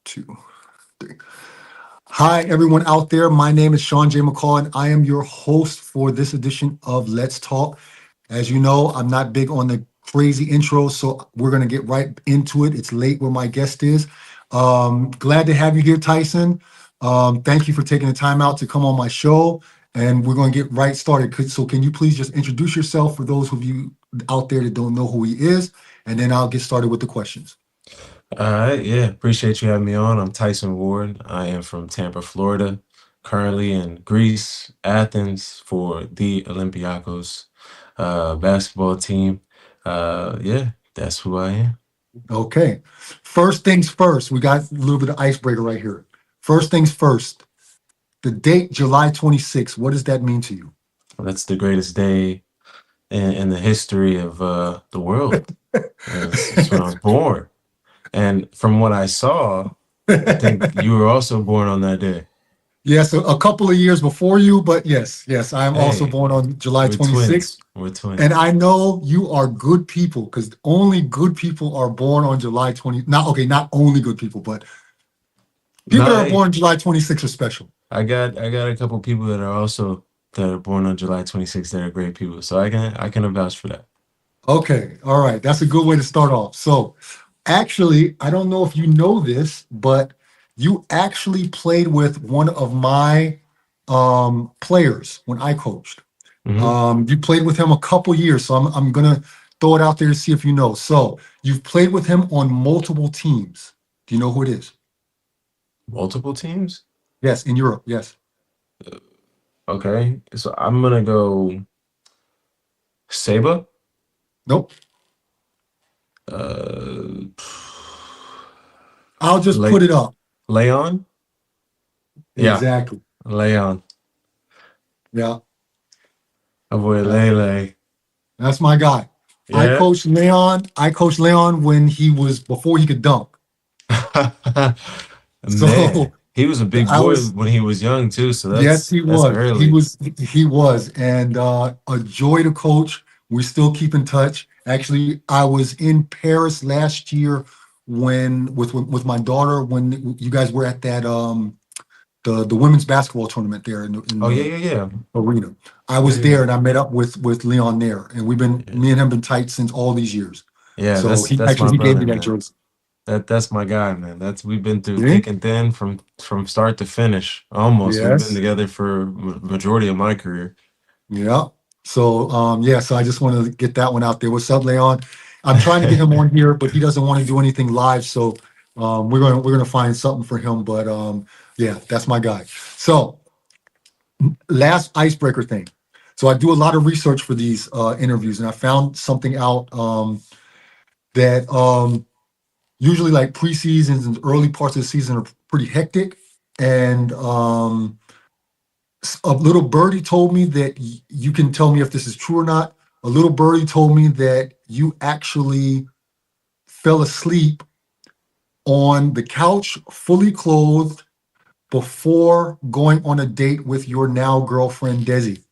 2, 3. Hi, everyone out there. My name is Sean J. McCall, and I am your host for this edition of Let's Talk. As you know, I'm not big on the crazy intro, so we're going to get right into it. It's late where my guest is. Glad to have you here, Tyson. Thank you for taking the time out to come on my show, and we're going to get right started. So can you please just introduce yourself for those of you out there that don't know who he is, and then I'll get started with the questions. All right, yeah, appreciate you having me on. I'm Tyson Ward. I am from Tampa, Florida, currently in Greece, Athens for the Olympiacos basketball team. Yeah, that's who I am. Okay. First things first, we got a little bit of icebreaker right here. First things first, the date July 26th, what does that mean to you? That's the greatest day in the history of the world. It's when I was born. And from what I saw, I think you were also born on that day. Yes, a couple of years before you, but yes, I am also Hey, born on July we're 26th. twins. We're And twins. I know you are good people because only good people are born on July 20. Not only good people, but people No, that are hey, born July 26th are special. I got a couple people that are born on July 26th that are great people. So I can vouch for that. Okay, all right. That's a good way to start off. So, actually, I don't know if you know this, but you actually played with one of my players when I coached. Hmm. You played with him a couple years, so I'm gonna throw it out there to see if you know. So, you've played with him on multiple teams. Do you know who it is? Multiple teams? Yes, in Europe. Yes. Okay. So I'm gonna go Saba. Nope. Uh I'll just put Le it up. Leon? Yeah, Exactly. Leon. Yeah. Avoid Yeah. Lele. That's my guy. I Yeah. coached Leon. I coached Leon when he was before he could dunk. So Man, he was a big I boy was, when he was young too, so yes, he that's was. He early. was, he was, and a joy to coach. We still keep in touch. Actually, I was in Paris last year when with my daughter when you guys were at that the women's basketball tournament there in Oh yeah, the yeah, yeah. arena. I Yeah, was yeah. there and I met up with Leon there, and Yeah. me and him been tight since all these years. Yeah, So that's my he gave brother, me that man. jersey. That's my guy, man. That's we've been through Yeah. thick and thin from start to finish. Almost. We've been Yes. together for majority of my career. Yeah. So yeah, so I just wanted to get that one out there. What's up, Leon? I'm trying to get him on here, but he doesn't want to do anything live. So we're gonna find something for him. But yeah, that's my guy. So last icebreaker thing. So I do a lot of research for these interviews, and I found something out that usually like preseasons and early parts of the season are pretty hectic. And a little birdie told me that you can tell me if this is true or not. A little birdie told me that you actually fell asleep on the couch, fully clothed, before going on a date with your now girlfriend, Desi.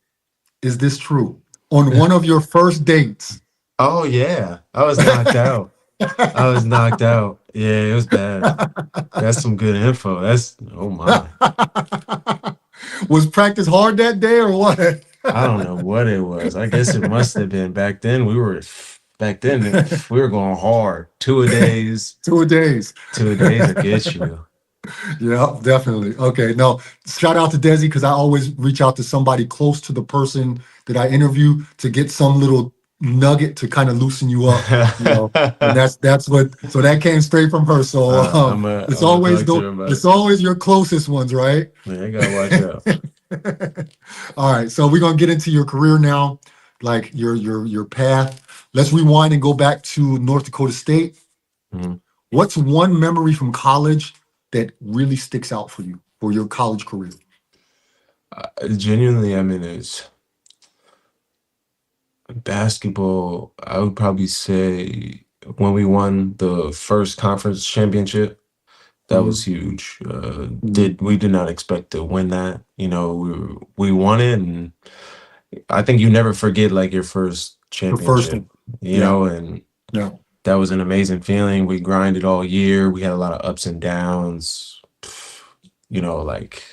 Is this true? On one of your first dates. Oh yeah. I was knocked out. I was knocked out. Yeah, it was bad. That's some good info. That's oh my. Was practice hard that day or what? I don't know what it was. I guess it must have been back then. We were going hard. 2 a days. 2 days. 2 a days will get you. Yeah, definitely. Okay. No, shout out to Desi because I always reach out to somebody close to the person that I interview to get some little nugget to kind of loosen you up, and that's what, so that came straight from her. So I'm gonna talk to her about it's it. always your closest ones, right? Man, I gotta watch out. All right, so we're gonna get into your career now, like your path. Let's rewind and go back to North Dakota State. Mhm. What's one memory from college that really sticks out for you for your college career? Genuinely, I mean, it's basketball. I would probably say when we won the first conference championship, that Mhm, was huge. mhm. We did not expect to win that. We won it, and I think you never forget like your first The first championship. one. Yeah, And yeah. that was an amazing feeling. We grinded all year. We had a lot of ups and downs. You know, like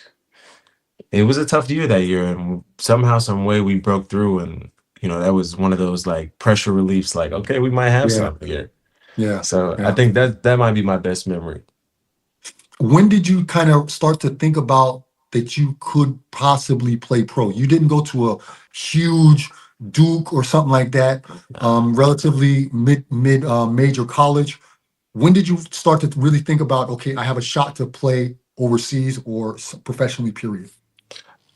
it was a tough year that year, and somehow, some way, we broke through. And that was one of those like pressure reliefs. Like, okay, we might have Yeah, something here. yeah, So I yeah. think that might be my best memory. When did you kind of start to think about that you could possibly play pro? You didn't go to a huge Duke or something like that, Nah. relatively mid major college. When did you start to really think about, okay, I have a shot to play overseas or professionally, period?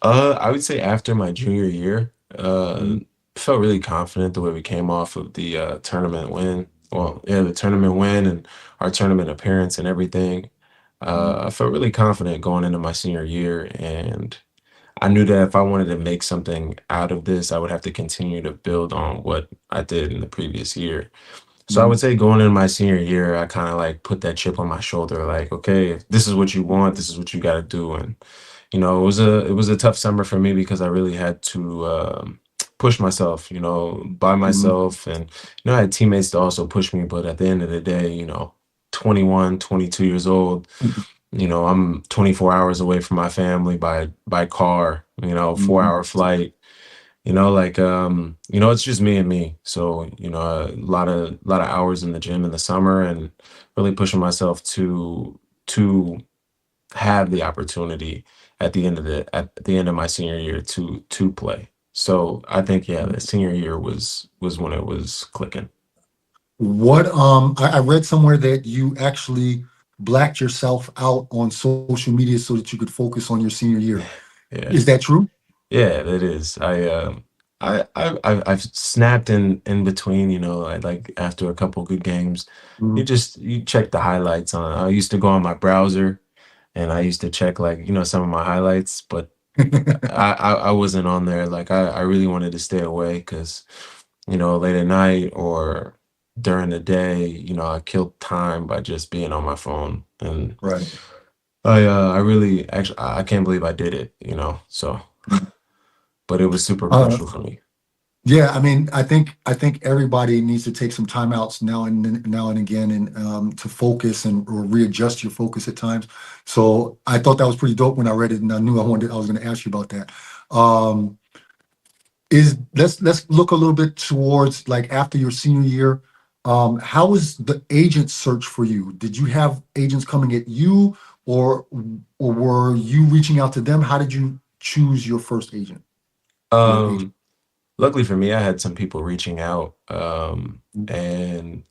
I would say after my junior year, Mhm, felt really confident the way we came off of the tournament win. Well, yeah, the tournament win and our tournament appearance and everything. mhm, I felt really confident going into my senior year, and I knew that if I wanted to make something out of this, I would have to continue to build on what I did in the previous year. So I would mhm, say going into my senior year, I kind of like put that chip on my shoulder, like, okay, if this is what you want, this is what you got to do. And it was a tough summer for me because I really had to push myself, by mhm, myself, and I had teammates to also push me. But at the end of the day, 21, 22 years old, mhm, I'm 24 hours away from my family by car, 4 hour flight. It's just me and me. So, a lot of hours in the gym in the summer, and really pushing myself to have the opportunity at the end of my senior year to play. So I think, yeah, the mhm. senior year was when it was clicking. I read somewhere that you actually blacked yourself out on social media so that you could focus on your senior year. Yeah. Is that true? Yeah, it is. I've snapped in between, like after a couple good games. Mhm. You check the highlights on. I used to go on my browser, and I used to check, like, some of my highlights, but I wasn't on there. Like, I really wanted to stay away because, late at night or during the day, I killed time by just being on my phone. And Right. I really, actually, I can't believe I did it, so, but it was super Uh, crucial for me. yeah, I mean, I think everybody needs to take some time outs now and again, and to focus and or readjust your focus at times. So I thought that was pretty dope when I read it, and I was going to ask you about that. Um, is let's look a little bit towards like after your senior year. How was the agent search for you? Did you have agents coming at you, or or were you reaching out to them? How did you choose your first agent or agent? Um, Luckily for me, I had some people reaching out, and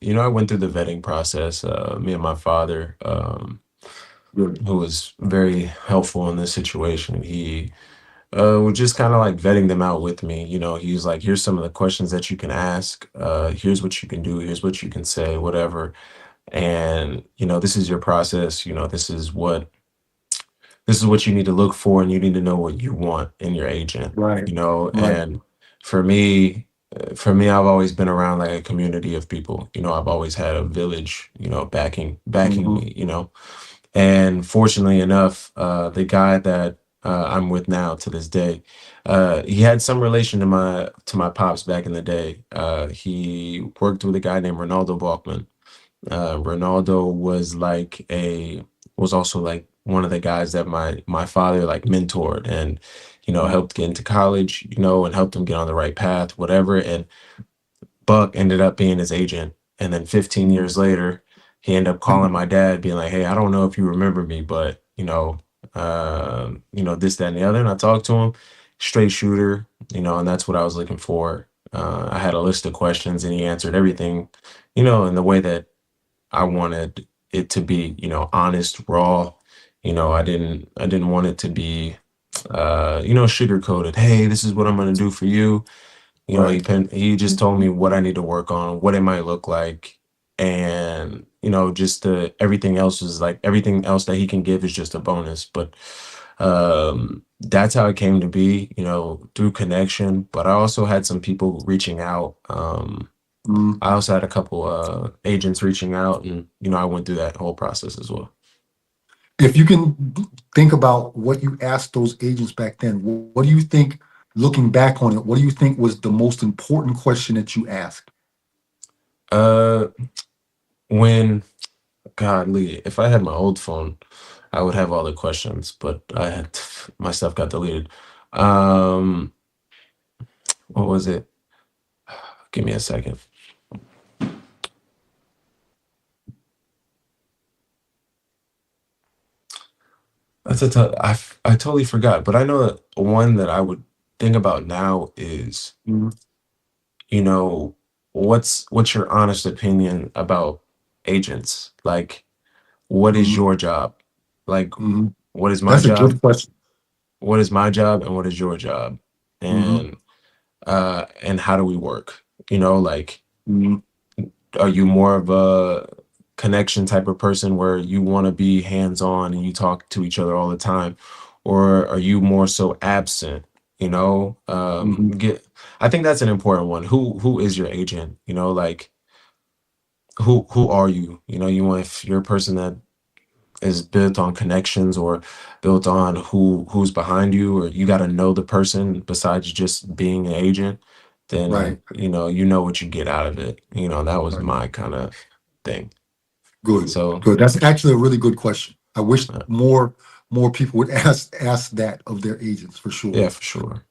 I went through the vetting process. Me and my father, Good. who was very helpful in this situation, he was just kind of like vetting them out with me. He was like, "Here's some of the questions that you can ask. Here's what you can do. Here's what you can say, whatever. And this is your process. This is what you need to look for, and you need to know what you want in your agent. Right. Right. And for me, I've always been around like a community of people. I've always had a village, backing Mhm. me. And fortunately enough, the guy that I'm with now to this day, he had some relation to my pops back in the day. He worked with a guy named Ronaldo Balkman. Ronaldo was also like one of the guys that my father like mentored, and helped get into college, and helped him get on the right path, whatever. And Buck ended up being his agent. And then 15 Mhm. years later, he ended up calling my dad, being like, "Hey, I don't know if you remember me, but this, that, and the other." And I talked to him, straight shooter, and that's what I was looking for. I had a list of questions, and he answered everything, in the way that I wanted it to be, honest, raw. I didn't want it to be, sugar coated. Hey, this is what I'm gonna do for you. Right. He just told me what I need to work on, what it might look like, and just everything else is like everything else that he can give is just a bonus. But that's how it came to be, through connection. But I also had some people reaching out. Mm. I also had a couple agents reaching out, and I went through that whole process as well. If you can think about what you asked those agents back then, what do you think, looking back on it, what do you think was the most important question that you asked? Uh, when godly, if I had my old phone, I would have all the questions, but I had my stuff got deleted. Um, what was it? Give me a second. I totally forgot, but I know that one that I would think about now is, Mhm. you know, what's your honest opinion about agents? Like, what is Mhm. your job? Like, Mhm. what is my That's a job? good question. What is my job and what is your job? Mhm. And how do we work? You know, like, Mhm. are you more of a connection type of person where you want to be hands on and you talk to each other all the time, or are you more so absent? You know, Mhm. get. I think that's an important one. Who is your agent? You know, like who are you? You know, you want if you're a person that is built on connections or built on who's behind you, or you got to know the person besides just being an agent, then Right. you know what you get out of it. You know, that was Right. my kind of thing. Good. So Good. That's actually a really good question. I wish uh, more people would ask that of their agents for sure. yeah, for sure.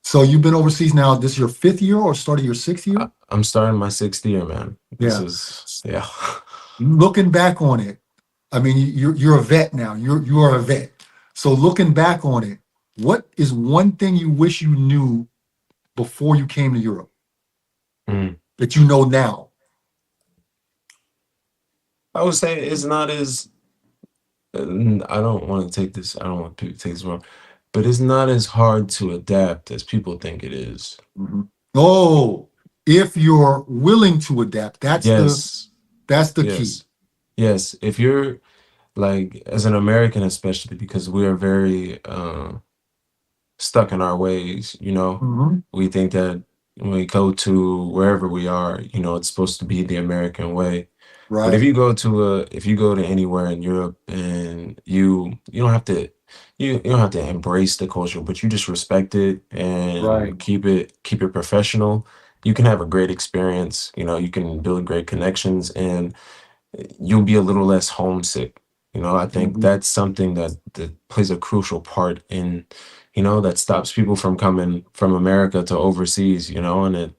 So you've been overseas now. This is your fifth year or starting your sixth year? I'm starting my sixth year, man. This Yeah. is yeah. Looking back on it, I mean, you're a vet now. You are a vet. So looking back on it, what is one thing you wish you knew before you came to Europe Mm. that you know now? I would say it's not as I don't want to take this. I don't want people to take this wrong, but it's not as hard to adapt as people think it is. Mhm. Oh, if you're willing to adapt, Yes, that's the key. yes, yes. If you're like as an American, especially because we are very stuck in our ways, you know, Mhm. we think that when we go to wherever we are, you know, it's supposed to be the American way. But Right, if you go to anywhere in Europe and you don't have to you don't have to embrace the culture, but you just respect it right. and keep it professional, you can have a great experience. You know, you can build great connections and you'll be a little less homesick. You know, I think Mhm. that's something that plays a crucial part in, you know, that stops people from coming from America to overseas, you know, and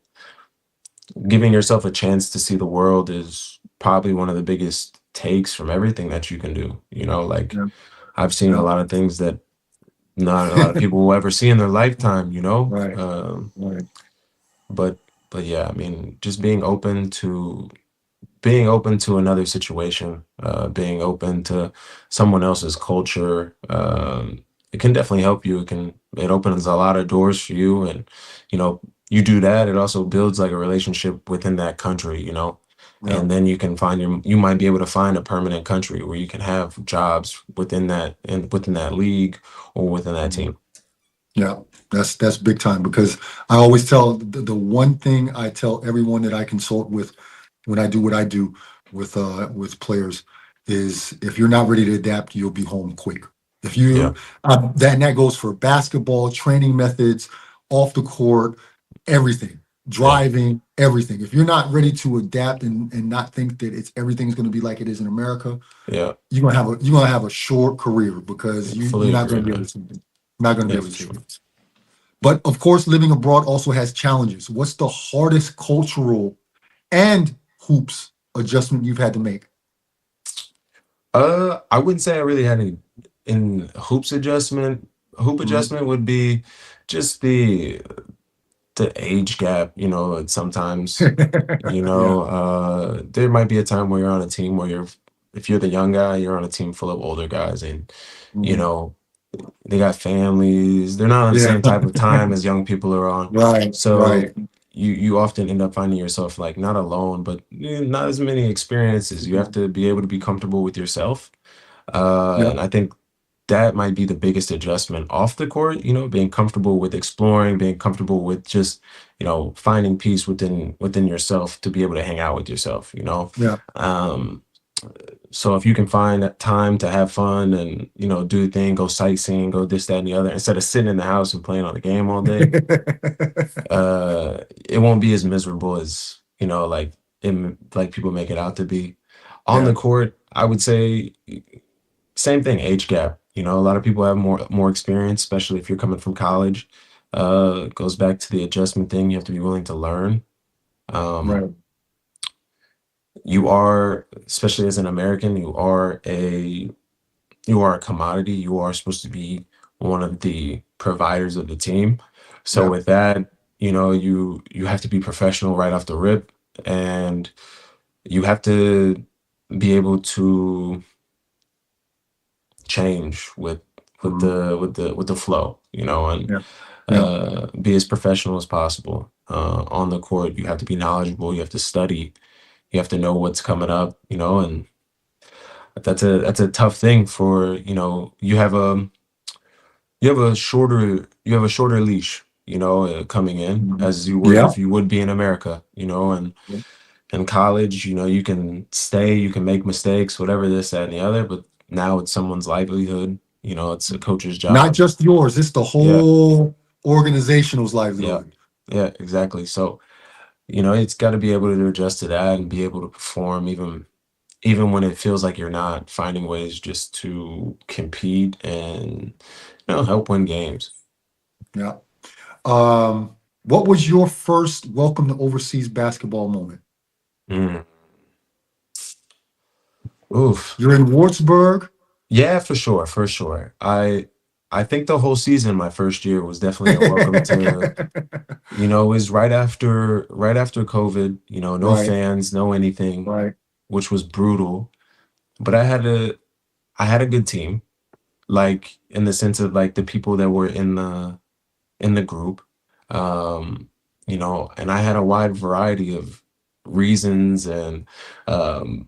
giving yourself a chance to see the world is probably one of the biggest takes from everything that you can do. You know, like Yeah, I've seen a yeah. lot of things that not a lot of people will ever see in their lifetime, you know? Right, right. But yeah, I mean, just being open to another situation, being open to someone else's culture, it can definitely help you. It opens a lot of doors for you, and you know, you do that. It also builds like a relationship within that country, you know, Yeah. and then you might be able to find a permanent country where you can have jobs within that and within that league or within that Mhm. team. Yeah, that's big time because I always tell the one thing I tell everyone that I consult with when I do what I do with players is if you're not ready to adapt, you'll be home quick. If Yeah, you that goes for basketball, training methods, off the court, everything, yeah, driving, everything. If you're not ready to adapt and not think that it's everything's going to be like it is in America, yeah, you're gonna have a short career because yeah. you're Fully not agree, going to be able man. to take it. Not going to be Yeah, able for to take sure. it. But of course, living abroad also has challenges. What's the hardest cultural and hoops adjustment you've had to make? I wouldn't say I really had any in hoops adjustment. Hoop Mhm. adjustment would be just the age gap, you know, and sometimes, you Yeah. know, there might be a time where you're on a team where if you're the young guy, you're on a team full of older guys and, you Mhm. know, they got families. They're not on the Yeah. same type of time as young people are on. Right. So Right. you often end up finding yourself like not alone, but not as many experiences. You have to be able to be comfortable with yourself. Yeah. And I think that might be the biggest adjustment off the court, you know, being comfortable with exploring, being comfortable with just, you know, finding peace within yourself to be able to hang out with yourself, you know. Yeah. Um, so if you can find that time to have fun and, you know, do the thing, go sightseeing, go this, that, and the other, instead of sitting in the house and playing on the game all day, it won't be as miserable as, you know, like like people make it out to be. On the Yeah. court, I would say same thing, age gap. You know, a lot of people have more experience, especially if you're coming from college. It goes back to the adjustment thing. You have to be willing to learn. Um, Right. you are, especially as an American, you are a commodity. You are supposed to be one of the providers of the team. So Yep. with that, you have to be professional right off the rip, and you have to be able to change with Mhm. the flow, and Yeah. Yeah. be as professional as possible. On the court, you have to be knowledgeable. You have to study. You have to know what's coming up, and that's a tough thing for you have a shorter leash, coming in Mhm. as you would Yeah. if you would be in America, and in college, you can stay, you can make mistakes, whatever, this, that, and the other, but now it's someone's livelihood, it's a coach's Not job. just yours, it's the Yeah, whole organizational's yeah, livelihood. yeah, exactly. So, it's got to be able to adjust to that and be able to perform even when it feels like you're not, finding ways just to compete and help win games. Yeah. What was your first welcome to overseas basketball moment? Mm. Oof. You're in Wartburg. Yeah, for sure, for sure. I think the whole season, my first year, was definitely a welcome to, it was right after COVID, no Right, fans, no anything, right. which was brutal. But I had a good team, like, in the sense of, like, the people that were in the group. And I had a wide variety of reasons and um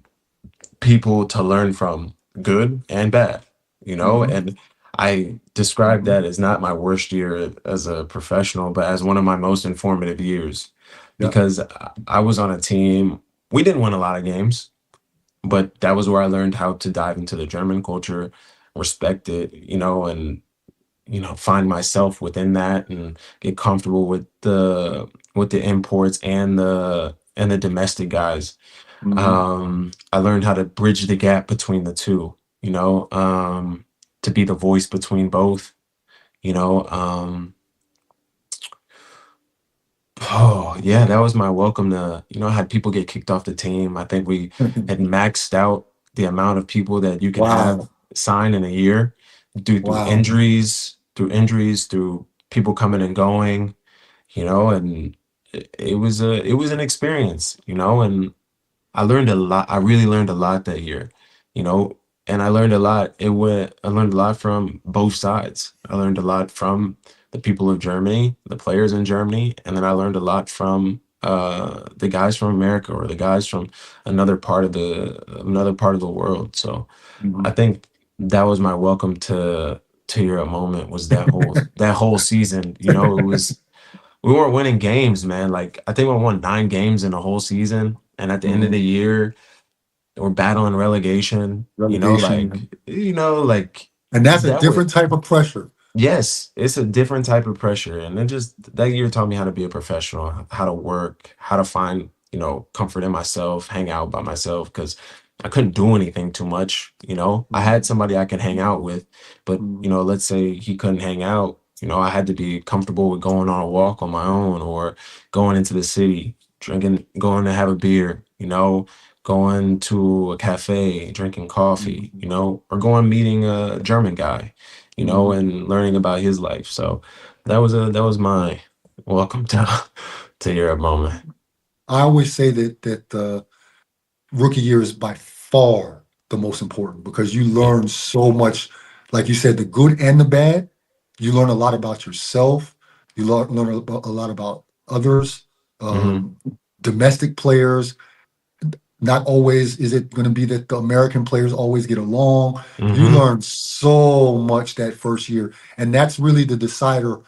people to learn from, good and bad, Hmm. and I describe Hmm. that as not my worst year as a professional, but as one of my most informative years, Yeah. because I was on a team. We didn't win a lot of games, but that was where I learned how to dive into the German culture, respect it, and find myself within that and get comfortable with the imports and the domestic guys. Hmm. I learned how to bridge the gap between the two, to be the voice between both, you know. Oh, yeah, that was my welcome to, I had people get kicked off the team. I think we had maxed out the amount of people that you can have Wow. sign in a year, through Wow. injuries, through people coming and going, and it was an experience, and I learned a lot. I really learned a lot that year, you know, and I learned a lot. I learned a lot from both sides. I learned a lot from the people of Germany, the players in Germany, and then I learned a lot from the guys from America, or the guys from another part of the world. So I Mhm. think that was my welcome to Europe moment, was that whole season. It was, we weren't winning games, man. Like, I think we won 9 games in the whole season, and at the end of Mhm. the year, we're battling relegation. Relegation. Like And that's a that was. different type of pressure. Yes, it's a different type of pressure. And then, just that year taught me how to be a professional, how to work, how to find, comfort in myself, hang out by myself, because I couldn't do anything too much. I had Mhm. somebody I could hang out with, but, Mhm. let's say he couldn't hang out, I had to be comfortable with going on a walk on my own, or going into the city, going to have a beer, going to a cafe, drinking coffee, Mhm. or going meeting a German guy, Mhm. and learning about his life. So that was my welcome to Europe moment. I always say that the rookie year is by far the most important because you Yeah. learn so much, like you said, the good and the bad. You learn a lot about yourself. You learn a lot about others, Hmm. um, domestic players. Not always is it going to be that the American players always get along. You Hmm. learn so much that first year, and that's really the decider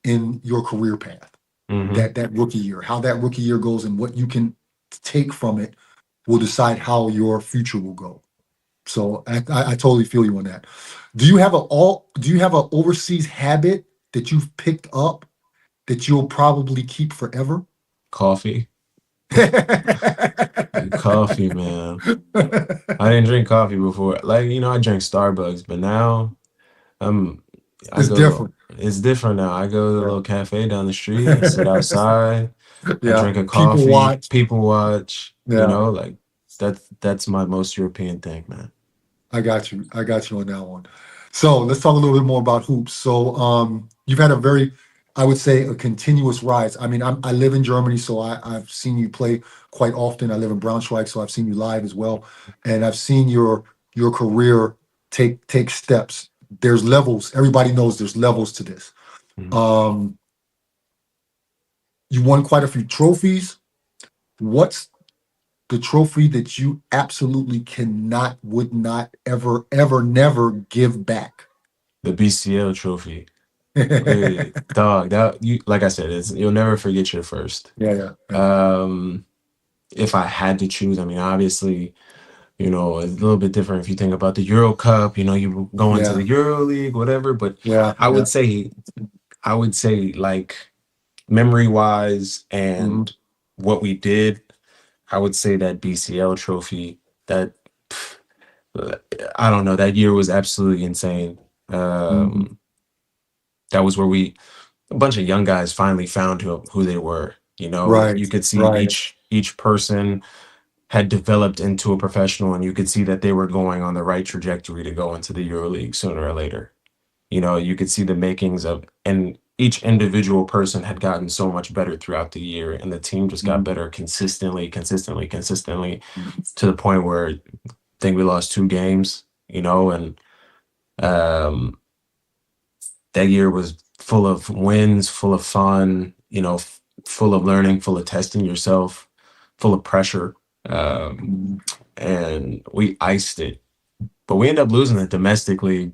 in your career path. Hmm. That rookie year, how that rookie year goes, and what you can take from it will decide how your future will go. So I totally feel you on that. Do you have an overseas habit that you've picked up that you'll probably keep forever? Coffee. Coffee, man. I didn't drink coffee before. Like, I drank Starbucks, but now I'm I It's go different. it's different now. I go to the Yeah. little cafe down the street, I sit outside, I Yeah. drink a People coffee, watch. people watch, Yeah. like that's my most European thing, man. I got you. I got you on that one. So let's talk a little bit more about hoops. So you've had a very, I would say, a continuous rise. I mean, I live in Germany, so I've seen you play quite often. I live in Braunschweig, so I've seen you live as well, and I've seen your career take steps. There's levels. Everybody knows there's levels to this. Mhm. Um, you won quite a few trophies. What's the trophy that you absolutely cannot, would not, ever, ever, never give back? The BCL trophy. Dog, that you like I said, you'll never forget your first. Yeah, yeah, yeah. Um, if I had to choose, I mean, obviously, it's a little bit different if you think about the Euro Cup, you go into Yeah, the Euro League, whatever, but yeah, I yeah. would say I would say like memory wise Hmm. and what we did, I would say that BCL trophy that pff, I don't know, that year was absolutely insane. Hmm. Um, that was where a bunch of young guys finally found who they were. Right, You could see right. each person had developed into a professional, and you could see that they were going on the right trajectory to go into the EuroLeague sooner or later. You could see the makings of, and each individual person had gotten so much better throughout the year, and the team just got Mhm. better consistently, consistently, consistently, to the point where I think we lost 2 games, and um, that year was full of wins, full of fun, full of learning, full of testing yourself, full of pressure. Um, Mhm. and we iced it. But we ended up losing the domestic league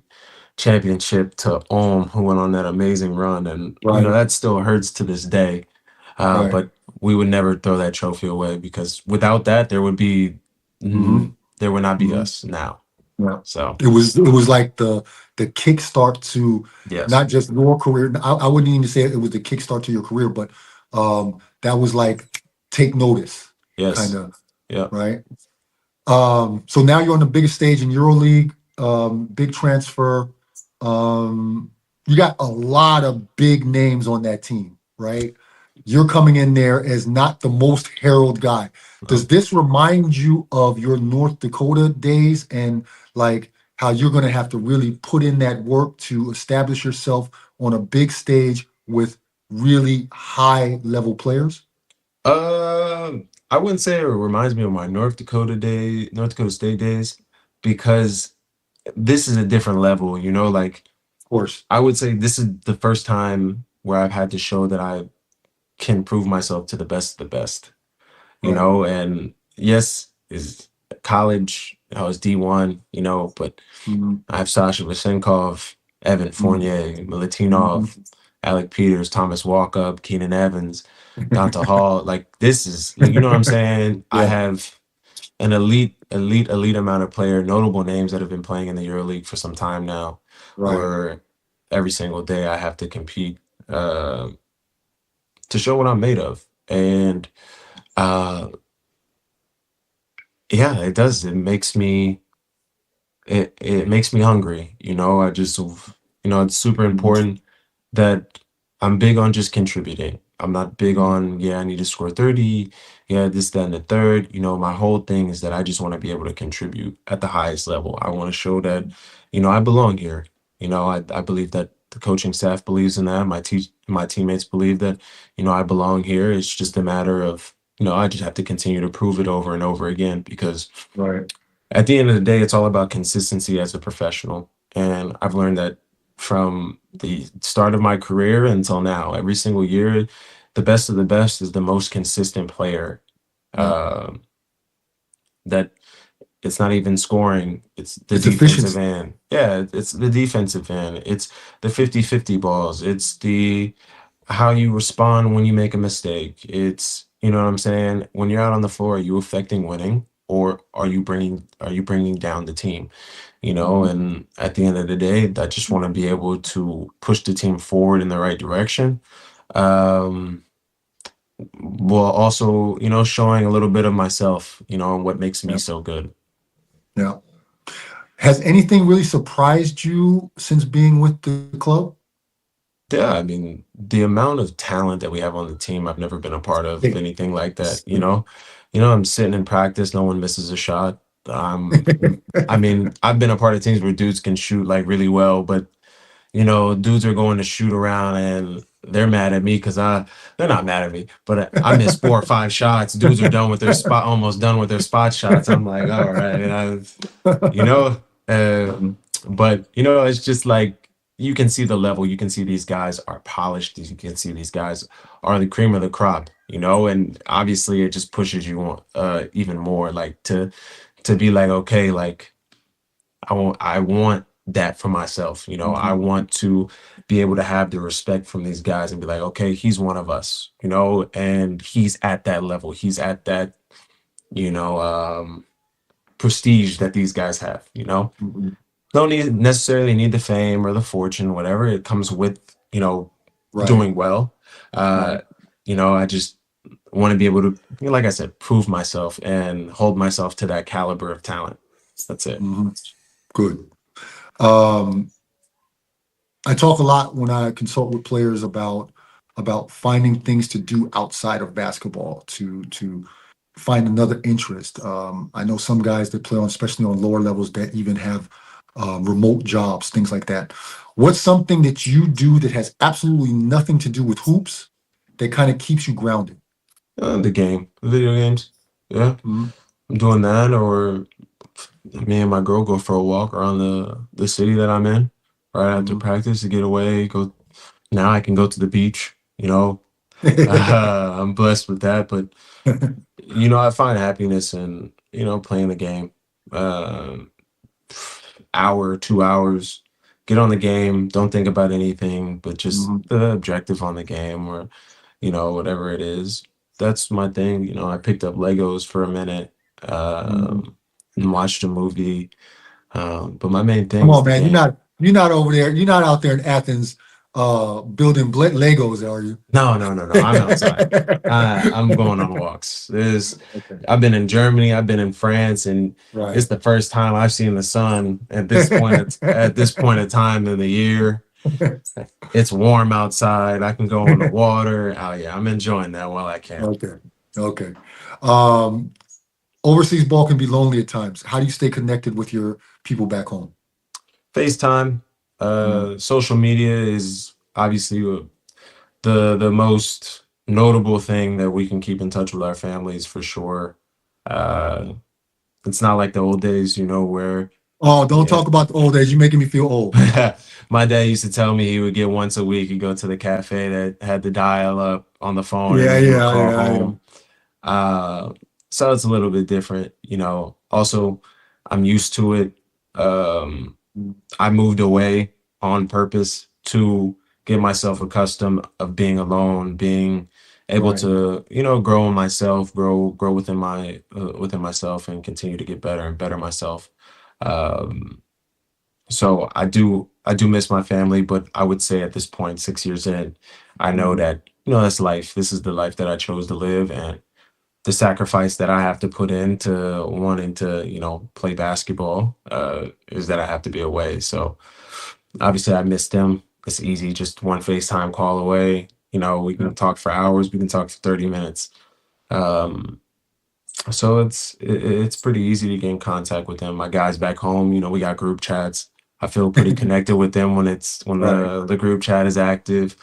championship to Ulm, who went on that amazing run. And, Right, that still hurts to this day. right. But we would never throw that trophy away, because without that, Hmm. there would not be Hmm. us now. Yeah. So, It was like the kickstart to yes, not just your career. I wouldn't even say it was the kickstart to your career, but that was like take notice, kind yes, of, yeah. right? So now you're on the biggest stage in EuroLeague, big transfer. Um, you got a lot of big names on that team, right? You're coming in there as not the most heralded guy. Does No. this remind you of your North Dakota days and like how you're going to have to really put in that work to establish yourself on a big stage with really high level players? I wouldn't say it reminds me of my North Dakota State days, because this is a different level, like Of course. I would say this is the first time where I've had to show that I can prove myself to the best of the best, Right. and yes, is college, I was D1, but Mhm. I have Sasha Vasenkov, Evan Mhm. Fournier, Mhm. Milutinov, Alec Peters, Thomas Walkup, Keenan Evans, Donta Hall. Like, this is, like, you know what I'm saying? I Yeah. have an elite amount of notable names that have been playing in the EuroLeague for some time now, Right. where every single day I have to compete uh, to show what I'm made of. And uh, yeah, it does. It makes me hungry. I just, it's super Mhm. important that I'm big on just contributing. I'm not big Mhm. on, yeah, I need to score 30, yeah, this, that, and the third. My whole thing is that I just want to be able to contribute at the highest level. I want to show that, I belong here. I believe that the coaching staff believes in that. My teammates believe that, I belong here. It's just a matter of, I just have to continue to prove it over and over again, because Right. at the end of the day, it's all about consistency as a professional. And I've learned that from the start of my career until now, every single year, the best of the best is the most consistent player. Yeah. Uh, that it's not even scoring, it's the It's defensive efficiency. end. Yeah, it's the defensive end. It's the 50-50 balls. It's the how you respond when you make a mistake. It's, you know what I'm saying? When you're out on the floor, are you affecting winning, or are you bringing down the team? Mhm. And at the end of the day, I just want to be able to push the team forward in the right direction. Um, while also, showing a little bit of myself, and what makes me Yeah. so good. Yeah. Has anything really surprised you since being with the club? Yeah, I mean, the amount of talent that we have on the team, I've never been a part of Hey, anything like that, you hey. know? I'm sitting in practice, no one misses a shot. I mean, I've been a part of teams where dudes can shoot like really well, but dudes are going to shoot around and they're mad at me because they're not mad at me, but I missed 4 or 5 shots. Dudes are done with their spot, almost done with their spot shots. I'm like, all right, you know, but it's just like you can see the level. You can see these guys are polished. You can see these guys are the cream of the crop. And obviously it just pushes you on even more, like to be like, okay, like I want that for myself. I Mhm, want to be able to have the respect from these guys and be like, okay, he's one of us, and he's at that level. He's at that, you know, um, prestige that these guys have. mhm. Don't necessarily need the fame or the fortune, whatever. It comes with, Right, doing well. right. Uh, I just want to be able to, like I said, prove myself and hold myself to that caliber of talent. That's it. Mhm. Good. Um, I talk a lot when I consult with players about finding things to do outside of basketball to find another interest. I know some guys that play on, especially on lower levels, that even have remote jobs, things like that. What's something that you do that has absolutely nothing to do with hoops that kind of keeps you grounded? The game, video games. Yeah. Mhm, I'm doing that, or me and my girl go for a walk around the city that I'm in right after mhm. practice to get away. Go now, I can go to the beach. I'm blessed with that, but I find happiness in playing the game. Um, Hour, 2 hours, get on the game. Don't think about anything, but just Mhm, the objective on the game, or whatever it is. That's my thing. I picked up Legos for a minute, mhm. and watched a movie. But my main thing Come is on, the man. game. You're not over there. You're not out there in Athens building Legos, are you? No, no, no, no. I'm outside. I'm going on walks. Okay. I've been in Germany. I've been in France, and it's Right. the first time I've seen the sun at this point. At this point in time in the year, it's warm outside. I can go in the water. Oh yeah, I'm enjoying that while I can. Okay. Okay. Um, Overseas ball can be lonely at times. How do you stay connected with your people back home? FaceTime, Mhm. social media is obviously the most notable thing that we can keep in touch with our families for sure. Uh, it's not like the old days, where Oh, don't yeah. talk about the old days. You're making me feel old. My dad used to tell me he would get once a week. He'd go to the cafe that had the dial up on the phone, and Yeah, then he would yeah, call yeah, yeah. home. Uh, so it's a little bit different. Also, I'm used to it. Um, I moved away on purpose to get myself accustomed of being alone, being able Right. to, grow in myself, grow within myself, and continue to get better and better myself. Um, so I do miss my family, but I would say at this point, 6 years in, I know Mhm. that that's life. This is the life that I chose to live, and the sacrifice that I have to put into wanting to, play basketball, is that I have to be away. So obviously I miss them. It's easy, just one FaceTime call away. We Yeah. can talk for hours, we can talk for 30 minutes. Um, so it's pretty easy to get in contact with them. My guys back home, we got group chats. I feel pretty connected with them when Right. the group chat is active.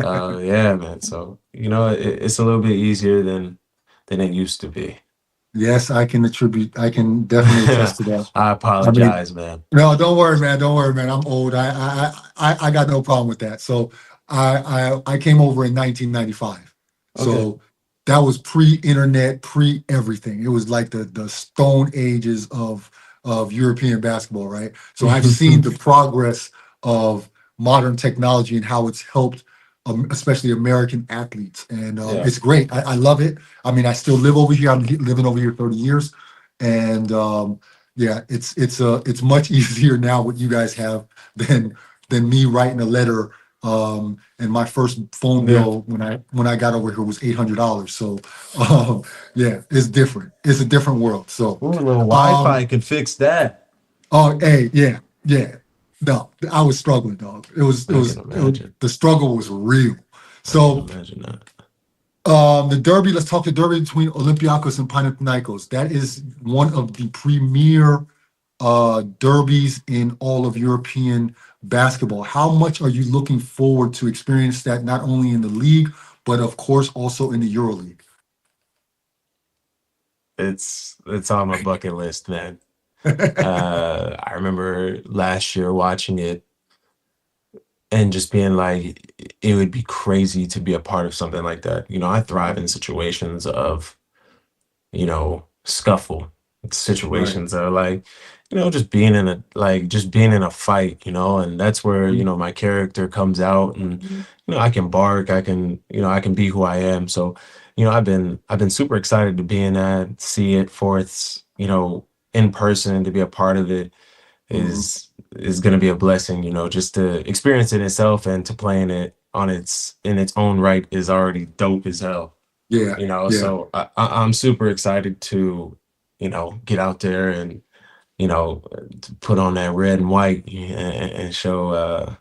Yeah, man. So it's a little bit easier than it used to be. Yes, I can definitely attest to that. I I mean, apologize, man. no, don't worry, man. Don't worry, man. I'm old. I got no problem with that. So I came over in 1995. Okay. So that was pre-internet, pre-everything. It was like the stone ages of European basketball, right? So I've seen the progress of modern technology and how it's helped, especially American athletes, and Yeah. it's great. I love it. I mean, I still live over here. I'm living over here 30 years, and yeah, it's much easier now what you guys have than me writing a letter And my first phone Yeah. bill when I got over here was $800. So yeah, it's different. It's a different world. So Ooh, a little um, Wi-Fi could fix that. oh hey, yeah, yeah. No, I was struggling, dog. I can imagine. The struggle was real. I can So imagine that. the derby, let's talk the derby between Olympiacos and Panathinaikos. That is one of the premier derbies in all of European basketball. How much are you looking forward to experience that not only in the league, but of course also in the EuroLeague? It's on my bucket list, man. I remember last year watching it and just being like, it would be crazy to be a part of something like that. You know, I thrive in situations of, scuffle Right. situations are like, just being in a fight, and that's where, my character comes out and, I can bark, I can be who I am. So, I've been super excited to be in that, see it for its, in person, to be a part of it Mhm. is going to be a blessing, just to experience it itself and to play in it in its own right is already dope as hell. Yeah, yeah. So I'm super excited to, get out there and, to put on that red and white and show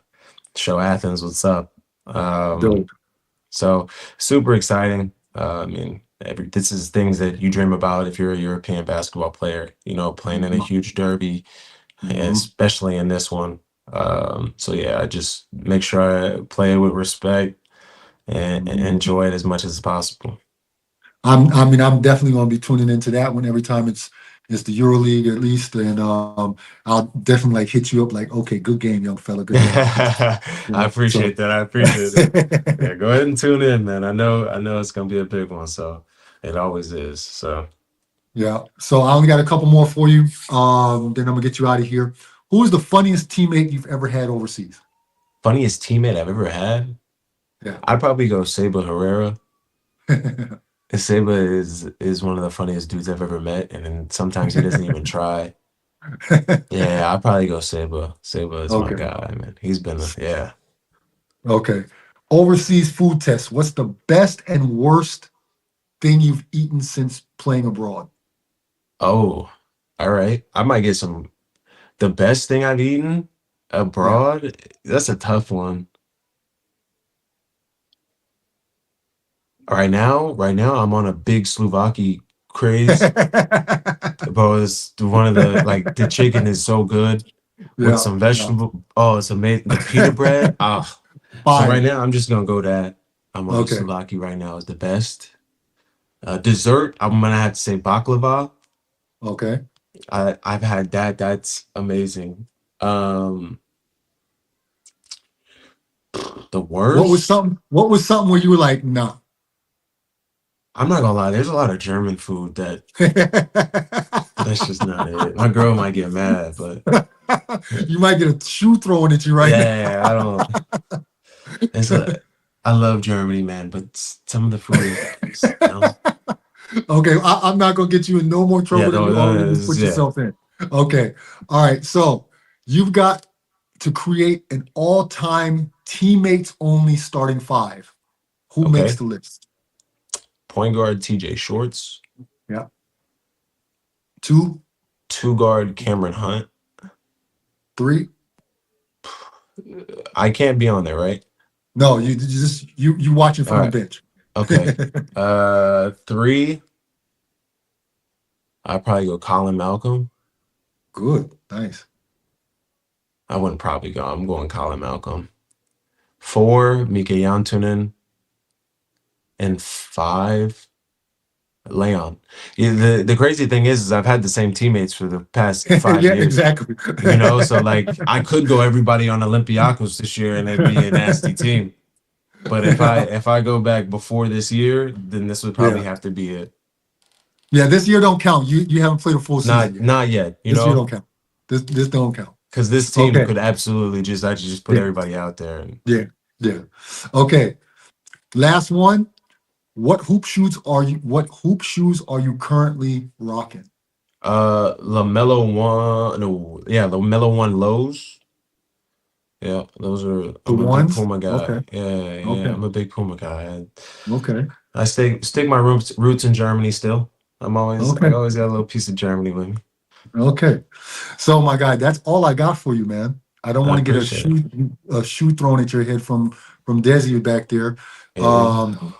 Athens what's up. Um, Dope. so super exciting. I mean, this is things that you dream about if you're a European basketball player, playing in a Mhm. huge derby, Mhm. especially in this one. So yeah, I just make sure I play it with respect and Mhm. enjoy it as much as possible. I mean, I'm definitely going to be tuning into that one every time it's the EuroLeague at least, and I'll definitely like hit you up like, okay, good game, young fella, good game. I Yeah, so appreciate that. I appreciate it. Yeah, go ahead and tune in, man. I know it's gonna be a big one, so it always is. So yeah. So I only got a couple more for you. Then I'm gonna get you out of here. Who is the funniest teammate you've ever had overseas? funniest teammate I've ever had, Yeah. I'd probably go Seba Herrera. And Seba is one of the funniest dudes I've ever met, and then sometimes he doesn't even try. Yeah, I'd probably go Seba. Seba is my Okay. guy, man. He's been yeah. Okay. Overseas food test. What's the best and worst thing you've eaten since playing abroad? Oh, all right. I might get some. The best thing I've eaten Yeah. abroad, that's a tough one. Right now, I'm on a big Slovaki craze. Bro, it's one of the chicken is so good with Yeah. some Yeah. vegetable. Oh, it's amazing. The pita bread. Ah. So right Fire. now, I'm just gonna go that. I'm on the Okay. Slovaki right now is the best. Dessert, I'm gonna have to say baklava. Okay. I've had that. That's amazing. Um, the worst. What was something where you were like, nah. I'm not gonna lie. There's a lot of German food that's just not it. My girl might get mad, but You might get a shoe thrown at you right yeah, I now. don't. It's a. I love Germany, man, but some of the food is no. Okay, I'm not gonna get you in no more Yeah, trouble than you already just put yeah. yourself in. Okay, all right. So you've got to create an all-time teammates only starting five. Who makes Okay. the list? Point guard TJ Shorts, Yeah. Two, two guard Cameron Hunt. three. I can't be on there, right? No, you just you watching All from the right. bench. Okay. Three. I'd probably go Colin Malcolm. Good, nice. I wouldn't probably go. I'm going Colin Malcolm. Four, Mika Jantunen. And five, Leon. Yeah, the crazy thing is I've had the same teammates for the past 5 Yeah, years. exactly. So like I could go everybody on Olympiacos this year and it'd be a nasty team. But if I go back before this year, then this would probably Yeah, have to be it. yeah. This year don't count. You haven't played a full season Not yet. not yet, This year don't count. This don't count. because this team Okay. could absolutely just actually just put Yeah, everybody out there. And yeah, yeah. Okay. Last one. What hoop shoes are you currently rocking? LaMelo one, no, yeah, LaMelo one lows. Yeah, those are. The I'm a big ones? Puma guy. Okay. Yeah, yeah, Okay. I'm a big Puma guy. Okay. I stick my roots in Germany still. I Okay. always got a little piece of Germany with me. Okay. So my guy, that's all I got for you, man. I don't I want to get appreciate it. a shoe thrown at your head from Desi back there. Yeah, Um,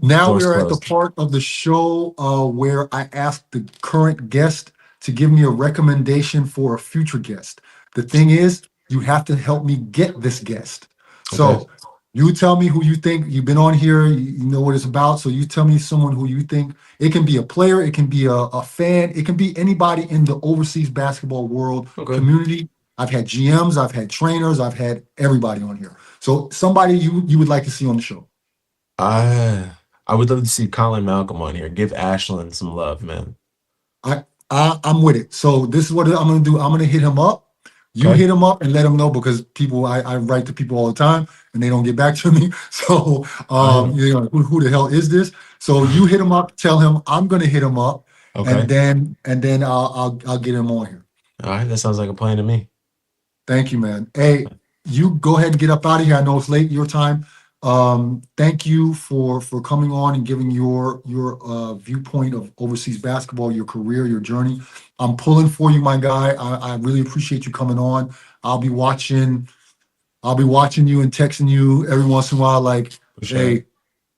Now we door's are at the closed. part of the show where I ask the current guest to give me a recommendation for a future guest. The thing is, you have to help me get this guest. Okay. So you tell me who you think. You've been on here, you know what it's about. So you tell me someone who you think. It can be a player, it can be a fan, it can be anybody in the overseas basketball world Okay. community. I've had GMs, I've had trainers, I've had everybody on here. So somebody you would like to see on the show. I I would love to see Colin Malcolm on here. Give Ashland some love, man. I'm with it. So this is what I'm gonna do. I'm gonna hit him up. You Okay. hit him up and let him know because people I write to people all the time and they don't get back to me. So I am. who the hell is this? So you hit him up, tell him I'm gonna hit him up, Okay. and then I'll get him on here. All right. That sounds like a plan to me. Thank you, man. Hey, you go ahead and get up out of here. I know it's late your time. Thank you for coming on and giving your viewpoint of overseas basketball, your career, your journey. I'm pulling for you, my guy. I really appreciate you coming on. I'll be watching. I'll be watching you and texting you every once in a while, like, For sure. hey,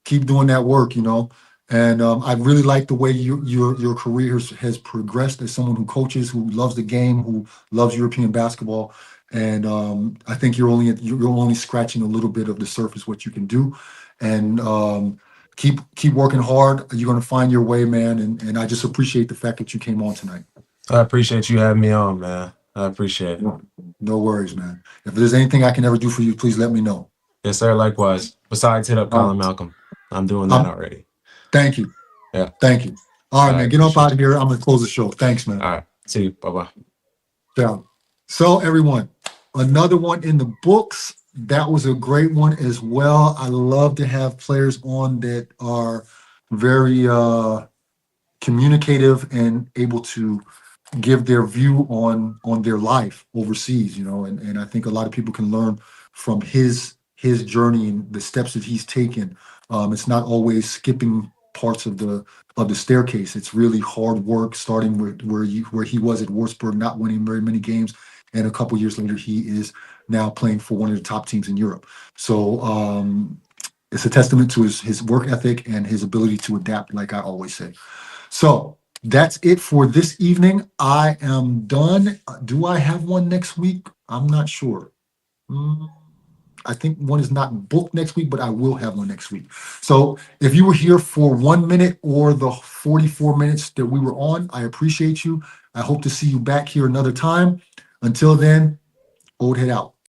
keep doing that work, you know. And I really like the way your career has progressed as someone who coaches, who loves the game, who loves European basketball. And I think you're only scratching a little bit of the surface what you can do. And keep working hard. You're gonna find your way, man. And I just appreciate the fact that you came on tonight. I appreciate you having me on, man. I appreciate it. No, no worries, man. If there's anything I can ever do for you, please let me know. Yes, sir. Likewise. Besides, hit up Uh, Colin Malcolm. I'm doing that um, already. thank you. Yeah. Thank you. All right, I man. Get up out appreciate of you. here. I'm gonna close the show. Thanks, man. All right. See you. Bye bye. Ciao. So, everyone, another one in the books. That was a great one as well. I love to have players on that are very communicative and able to give their view on their life overseas, you know, and I think a lot of people can learn from his journey and the steps that he's taken. It's not always skipping parts of the staircase. It's really hard work, starting where he was at Wolfsburg, not winning very many games, and a couple years later he is now playing for one of the top teams in Europe. So it's a testament to his work ethic and his ability to adapt, like I always say. So that's it for this evening. I am done. Do I have one next week? I'm not sure. Mm, I think one is not booked next week, but I will have one next week. So if you were here for 1 minute or the 44 minutes that we were on, I appreciate you. I hope to see you back here another time. Until then, old head out.